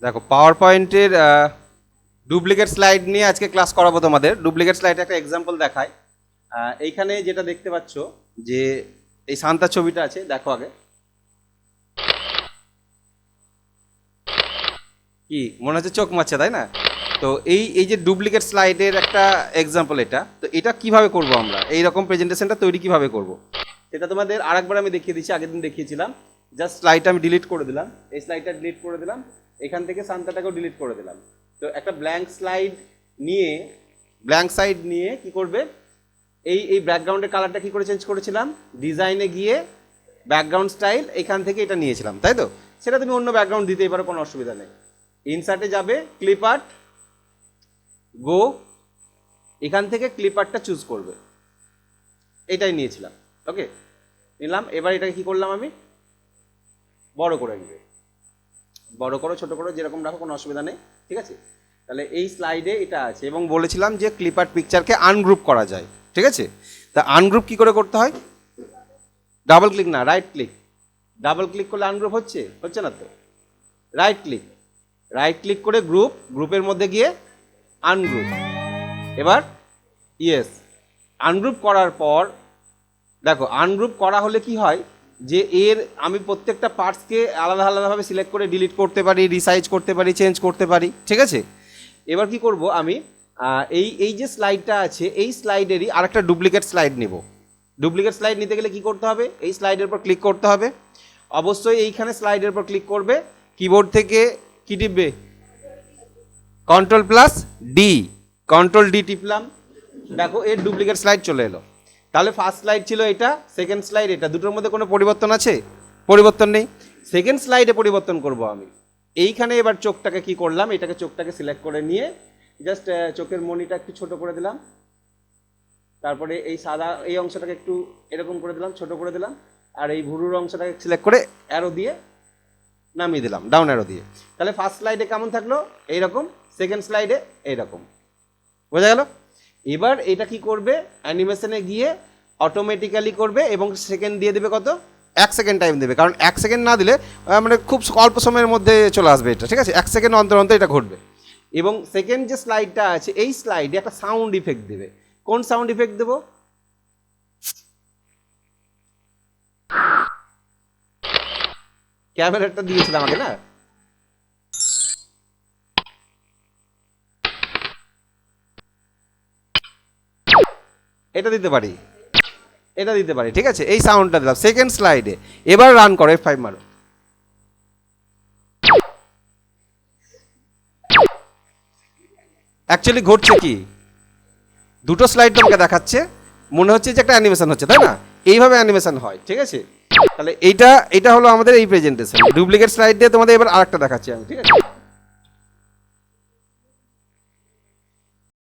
দেখো পাওয়ার পয়েন্টের duplicate slide নিয়ে আজকে ক্লাস করাবো তোমাদের। ডুপ্লিকেট স্লাইড একটা এক্সাম্পল দেখায়। এইখানে যেটা দেখতে পাচ্ছ যে এই সান্তার ছবিটা আছে, দেখো আগে কি মনে হচ্ছে চোখ মারছে, তাই না? তো এই এই যে ডুপ্লিকেট স্লাইডের একটা এক্সাম্পল এটা। তো এটা কিভাবে করব আমরা, এই রকম প্রেজেন্টেশনটা তৈরি কিভাবে করব সেটা তোমাদের আরেকবার আমি দেখিয়ে দিচ্ছি। আগের দিন দেখিয়েছিলাম। জাস্ট স্লাইডটা আমি ডিলিট করে দিলাম, এই স্লাইডটা ডিলিট করে দিলাম, এখান থেকে সান্তাটাকেও ডিলিট করে দিলাম। তো একটা ব্ল্যাঙ্ক স্লাইড নিয়ে কি করবে, এই এই ব্যাকগ্রাউন্ডের কালারটা কি করে চেঞ্জ করেছিলাম, ডিজাইনে গিয়ে ব্যাকগ্রাউন্ড স্টাইল এখান থেকে এটা নিয়েছিলাম, তাই তো? সেটা তুমি অন্য ব্যাকগ্রাউন্ড দিতেই পারো, কোনো অসুবিধা নেই। ইনসার্টে যাবে, ক্লিপ আর্ট, গো, এখান থেকে ক্লিপ আর্টটা চুজ করবে। এটাই নিয়েছিলাম, ওকে নিলাম। এবার এটাকে কি করলাম, আমি বড় করে নেবে, বড় করো ছোট করো যেরকম রাখো, কোনো অসুবিধা নেই, ঠিক আছে? তাহলে এই স্লাইডে এটা আছে এবং বলেছিলাম যে ক্লিপ আর্ট পিকচারকে আনগ্রুপ করা যায়, ঠিক আছে? তা আনগ্রুপ কি করে করতে হয়? ডাবল ক্লিক না, রাইট ক্লিক। ডাবল ক্লিক করলে আনগ্রুপ হচ্ছে না তো? রাইট ক্লিক করে গ্রুপের মধ্যে গিয়ে আনগ্রুপ। এবার ইয়েস, আনগ্রুপ করার পর দেখো, আনগ্রুপ করা হলে কি হয় যে আমি প্রত্যেকটা পার্টসকে আলাদা আলাদাভাবে সিলেক্ট করে ডিলিট করতে পারি, রিসাইজ করতে পারি, চেঞ্জ করতে পারি, ঠিক আছে? এবার কি করব, আমি এই যে স্লাইডটা আছে এই স্লাইডেরই আরেকটা ডুপ্লিকেট স্লাইড নেব। ডুপ্লিকেট স্লাইড নিতে গেলে কি করতে হবে, এই স্লাইডের উপর ক্লিক করতে হবে। অবশ্যই এইখানে স্লাইডের উপর ক্লিক করবে, কিবোর্ড থেকে কি টিপবে, কন্ট্রোল ডি টিপলাম। দেখো এর ডুপ্লিকেট স্লাইড চলে এলো। তাহলে ফার্স্ট স্লাইড ছিল এটা, সেকেন্ড স্লাইড এটা, দুটোর মধ্যে কোনো পরিবর্তন আছে? পরিবর্তন নেই। সেকেন্ড স্লাইডে পরিবর্তন করব আমি। এইখানে এবার চোখটাকে কি করলাম, এটাকে চোখটাকে সিলেক্ট করে নিয়ে জাস্ট চোখের মনিটা একটু ছোট করে দিলাম। তারপরে এই সাদা এই অংশটাকে একটু এরকম করে দিলাম, ছোট করে দিলাম। আর এই ভুরুর অংশটাকে সিলেক্ট করে অ্যারো দিয়ে নামিয়ে দিলাম, ডাউন অ্যারো দিয়ে। তাহলে ফার্স্ট স্লাইডে কেমন থাকলো, এইরকম। সেকেন্ড স্লাইডে এইরকম। বোঝা গেল? এবার এটা কি করবে, অ্যানিমেশনে গিয়ে অটোমেটিক্যালি করবে এবং সেকেন্ড দিয়ে দেবে কত, 1 সেকেন্ড টাইম দেবে। কারণ 1 সেকেন্ড না দিলে মানে খুব অল্প সময়ের মধ্যে চলে আসবে এটা, ঠিক আছে? 1 সেকেন্ড অন্তর অন্তর এটা ঘটবে। এবং সেকেন্ড যে স্লাইডটা আছে এই স্লাইডে একটা সাউন্ড ইফেক্ট দেবে। কোন সাউন্ড ইফেক্ট দেবো, ক্যামেরাটা দিয়েছিলাম আগে না, এটা দিতে পারি, ঠিক আছে? এই সাউন্ডটা দিলাম সেকেন্ড স্লাইডে। এবার রান করো, F5 মারো। অ্যাকচুয়ালি ঘটছে কি, দুটো স্লাইড তোমাকে দেখাচ্ছে, মনে হচ্ছে যে একটা অ্যানিমেশন হচ্ছে, তাই না? এইভাবে অ্যানিমেশন হয়, ঠিক আছে? তাহলে এটা হলো আমাদের এই প্রেজেন্টেশন। ডুপ্লিকেট স্লাইড দিয়ে তোমাদের এবার আরেকটা দেখাচ্ছি আমি, ঠিক আছে?